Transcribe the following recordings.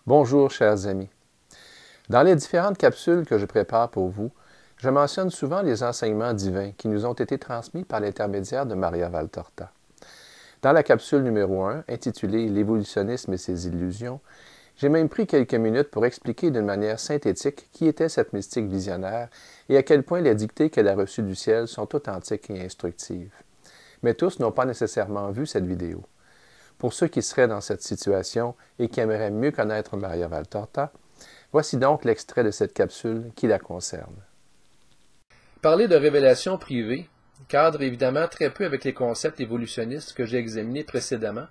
Bonjour chers amis. Dans les différentes capsules que je prépare pour vous, je mentionne souvent les enseignements divins qui nous ont été transmis par l'intermédiaire de Maria Valtorta. Dans la capsule numéro 1, intitulée « L'évolutionnisme et ses illusions », j'ai même pris quelques minutes pour expliquer d'une manière synthétique qui était cette mystique visionnaire et à quel point les dictées qu'elle a reçues du ciel sont authentiques et instructives. Mais tous n'ont pas nécessairement vu cette vidéo. Pour ceux qui seraient dans cette situation et qui aimeraient mieux connaître Maria Valtorta, voici donc l'extrait de cette capsule qui la concerne. Parler de révélation privée cadre évidemment très peu avec les concepts évolutionnistes que j'ai examinés précédemment,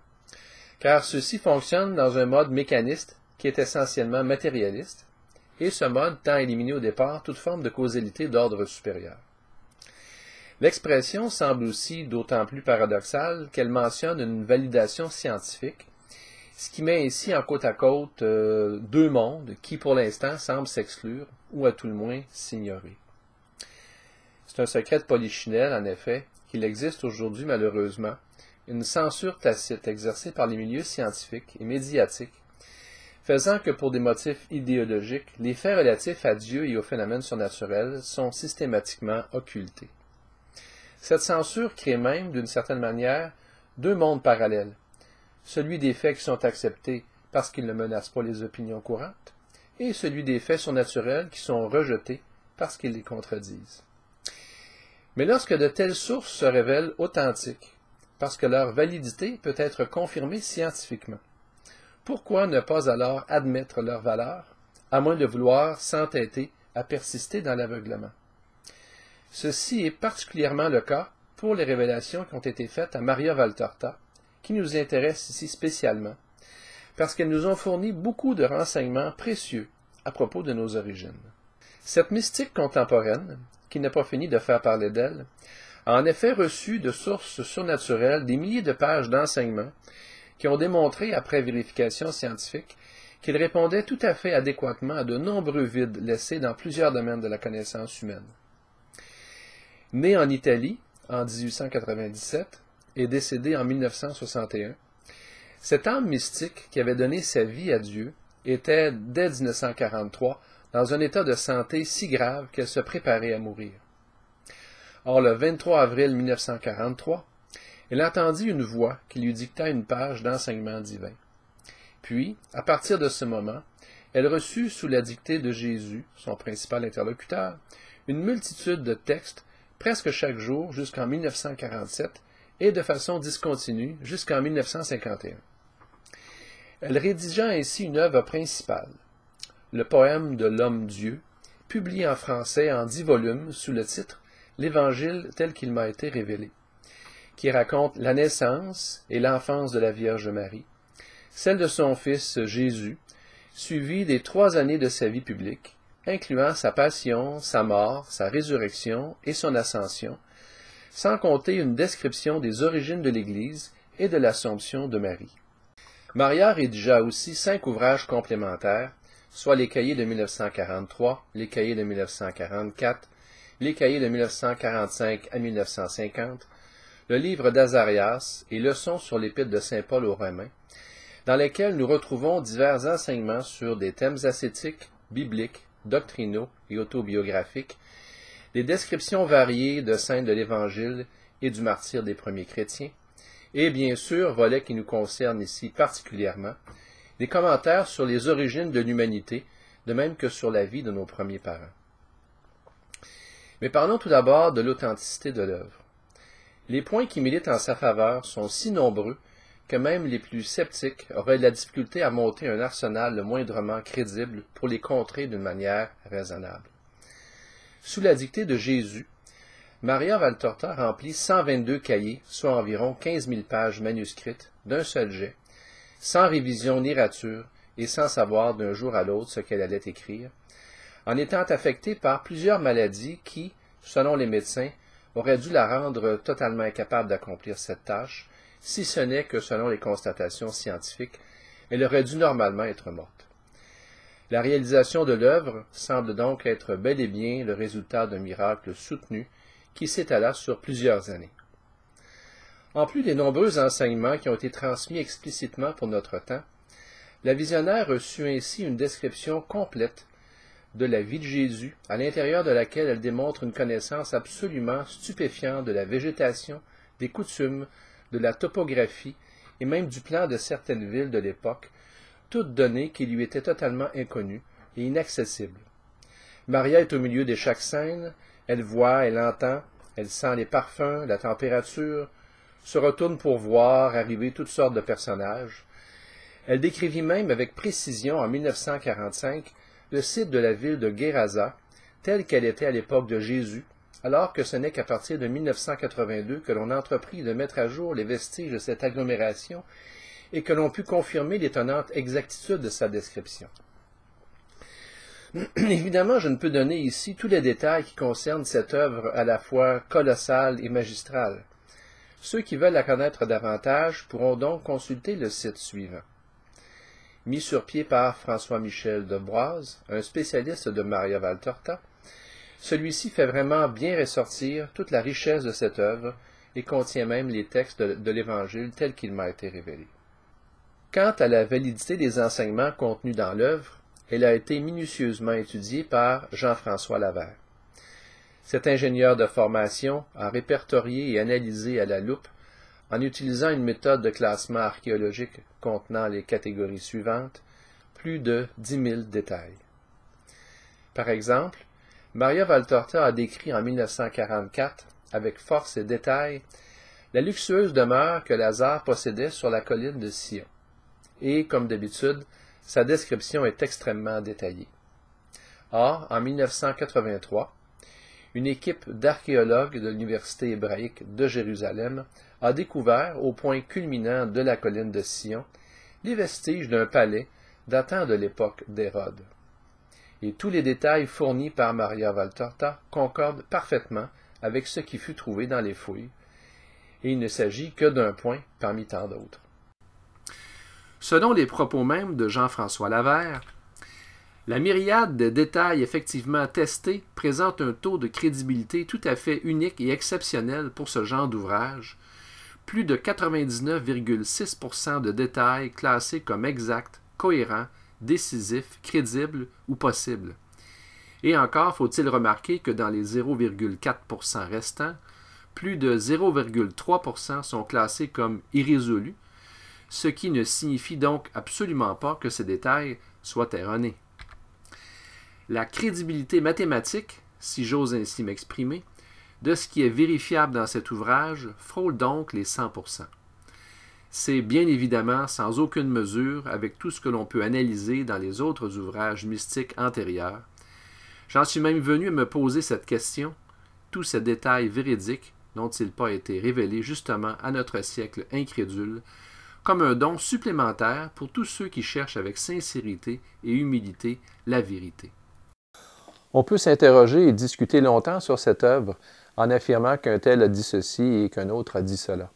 car ceux-ci fonctionnent dans un mode mécaniste qui est essentiellement matérialiste, et ce mode tend à éliminer au départ toute forme de causalité d'ordre supérieur. L'expression semble aussi d'autant plus paradoxale qu'elle mentionne une validation scientifique, ce qui met ainsi en côte à côte deux mondes qui, pour l'instant, semblent s'exclure, ou à tout le moins s'ignorer. C'est un secret de polichinelle, en effet, qu'il existe aujourd'hui, malheureusement, une censure tacite exercée par les milieux scientifiques et médiatiques, faisant que pour des motifs idéologiques, les faits relatifs à Dieu et aux phénomènes surnaturels sont systématiquement occultés. Cette censure crée même, d'une certaine manière, deux mondes parallèles, celui des faits qui sont acceptés parce qu'ils ne menacent pas les opinions courantes, et celui des faits surnaturels qui sont rejetés parce qu'ils les contredisent. Mais lorsque de telles sources se révèlent authentiques, parce que leur validité peut être confirmée scientifiquement, pourquoi ne pas alors admettre leur valeur, à moins de vouloir s'entêter à persister dans l'aveuglement? Ceci est particulièrement le cas pour les révélations qui ont été faites à Maria Valtorta, qui nous intéressent ici spécialement, parce qu'elles nous ont fourni beaucoup de renseignements précieux à propos de nos origines. Cette mystique contemporaine, qui n'a pas fini de faire parler d'elle, a en effet reçu de sources surnaturelles des milliers de pages d'enseignements qui ont démontré, après vérification scientifique, qu'il répondait tout à fait adéquatement à de nombreux vides laissés dans plusieurs domaines de la connaissance humaine. Né en Italie en 1897 et décédé en 1961, cette âme mystique qui avait donné sa vie à Dieu était, dès 1943, dans un état de santé si grave qu'elle se préparait à mourir. Or, le 23 avril 1943, elle entendit une voix qui lui dicta une page d'enseignement divin. Puis, à partir de ce moment, elle reçut sous la dictée de Jésus, son principal interlocuteur, une multitude de textes presque chaque jour jusqu'en 1947 et de façon discontinue jusqu'en 1951. Elle rédigea ainsi une œuvre principale, le poème de l'Homme-Dieu, publié en français en 10 volumes sous le titre « L'Évangile tel qu'il m'a été révélé », qui raconte la naissance et l'enfance de la Vierge Marie, celle de son fils Jésus, suivie des 3 années de sa vie publique, incluant sa passion, sa mort, sa résurrection et son ascension, sans compter une description des origines de l'Église et de l'Assomption de Marie. Maria rédigea aussi 5 ouvrages complémentaires, soit les cahiers de 1943, les cahiers de 1944, les cahiers de 1945 à 1950, le livre d'Azarias et Leçons sur l'Épître de saint Paul aux Romains, dans lesquels nous retrouvons divers enseignements sur des thèmes ascétiques, bibliques, doctrinaux et autobiographiques, des descriptions variées de saints de l'Évangile et du martyre des premiers chrétiens, et bien sûr, volet qui nous concerne ici particulièrement, des commentaires sur les origines de l'humanité, de même que sur la vie de nos premiers parents. Mais parlons tout d'abord de l'authenticité de l'œuvre. Les points qui militent en sa faveur sont si nombreux que même les plus sceptiques auraient de la difficulté à monter un arsenal le moindrement crédible pour les contrer d'une manière raisonnable. Sous la dictée de Jésus, Maria Valtorta remplit 122 cahiers, soit environ 15 000 pages manuscrites, d'un seul jet, sans révision ni rature et sans savoir d'un jour à l'autre ce qu'elle allait écrire, en étant affectée par plusieurs maladies qui, selon les médecins, auraient dû la rendre totalement incapable d'accomplir cette tâche, si ce n'est que, selon les constatations scientifiques, elle aurait dû normalement être morte. La réalisation de l'œuvre semble donc être bel et bien le résultat d'un miracle soutenu qui s'étala sur plusieurs années. En plus des nombreux enseignements qui ont été transmis explicitement pour notre temps, La visionnaire reçut ainsi une description complète de la vie de Jésus, à l'intérieur de laquelle elle démontre une connaissance absolument stupéfiante de la végétation, des coutumes, de la topographie et même du plan de certaines villes de l'époque, toutes données qui lui étaient totalement inconnues et inaccessibles. Maria est au milieu de chaque scène, elle voit, elle entend, elle sent les parfums, la température, se retourne pour voir arriver toutes sortes de personnages. Elle décrivit même avec précision en 1945 le site de la ville de Gerasa, telle qu'elle était à l'époque de Jésus, alors que ce n'est qu'à partir de 1982 que l'on entreprit de mettre à jour les vestiges de cette agglomération et que l'on put confirmer l'étonnante exactitude de sa description. Évidemment, je ne peux donner ici tous les détails qui concernent cette œuvre à la fois colossale et magistrale. Ceux qui veulent la connaître davantage pourront donc consulter le site suivant. Mis sur pied par François-Michel Debroise, un spécialiste de Maria Valtorta, celui-ci fait vraiment bien ressortir toute la richesse de cette œuvre et contient même les textes de l'Évangile tel qu'il m'a été révélé. Quant à la validité des enseignements contenus dans l'œuvre, elle a été minutieusement étudiée par Jean-François Lavert. Cet ingénieur de formation a répertorié et analysé à la loupe, en utilisant une méthode de classement archéologique contenant les catégories suivantes, plus de 10 000 détails. Par exemple, Maria Valtorta a décrit en 1944, avec force et détail, la luxueuse demeure que Lazare possédait sur la colline de Sion. Et, comme d'habitude, sa description est extrêmement détaillée. Or, en 1983, une équipe d'archéologues de l'Université hébraïque de Jérusalem a découvert, au point culminant de la colline de Sion, les vestiges d'un palais datant de l'époque d'Hérode. Et tous les détails fournis par Maria Valtorta concordent parfaitement avec ce qui fut trouvé dans les fouilles, et il ne s'agit que d'un point parmi tant d'autres. Selon les propos mêmes de Jean-François Lavert, la myriade de détails effectivement testés présente un taux de crédibilité tout à fait unique et exceptionnel pour ce genre d'ouvrage, plus de 99,6% de détails classés comme exacts, cohérents, décisifs, crédibles ou possibles. Et encore faut-il remarquer que dans les 0,4% restants, plus de 0,3% sont classés comme irrésolus, ce qui ne signifie donc absolument pas que ces détails soient erronés. La crédibilité mathématique, si j'ose ainsi m'exprimer, de ce qui est vérifiable dans cet ouvrage frôle donc les 100%. C'est bien évidemment sans aucune mesure avec tout ce que l'on peut analyser dans les autres ouvrages mystiques antérieurs. J'en suis même venu à me poser cette question, tous ces détails véridiques n'ont-ils pas été révélés justement à notre siècle incrédule, comme un don supplémentaire pour tous ceux qui cherchent avec sincérité et humilité la vérité. On peut s'interroger et discuter longtemps sur cette œuvre en affirmant qu'un tel a dit ceci et qu'un autre a dit cela.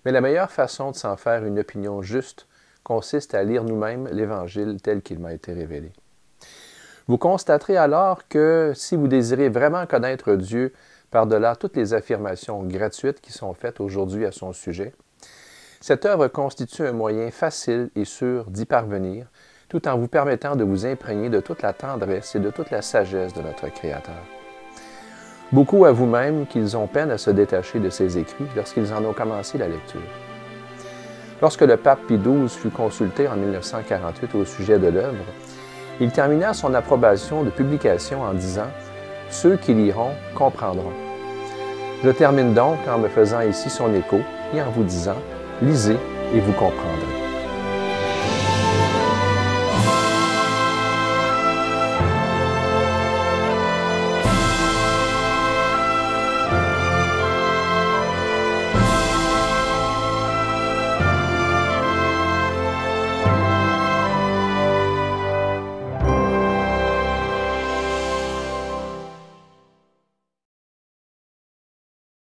Mais la meilleure façon de s'en faire une opinion juste consiste à lire nous-mêmes l'Évangile tel qu'il m'a été révélé. Vous constaterez alors que si vous désirez vraiment connaître Dieu par-delà toutes les affirmations gratuites qui sont faites aujourd'hui à son sujet, cette œuvre constitue un moyen facile et sûr d'y parvenir, tout en vous permettant de vous imprégner de toute la tendresse et de toute la sagesse de notre Créateur. Beaucoup avouent même qu'ils ont peine à se détacher de ces écrits lorsqu'ils en ont commencé la lecture. Lorsque le pape Pie XII fut consulté en 1948 au sujet de l'œuvre, il termina son approbation de publication en disant « Ceux qui liront comprendront ». Je termine donc en me faisant ici son écho et en vous disant « Lisez et vous comprendrez ».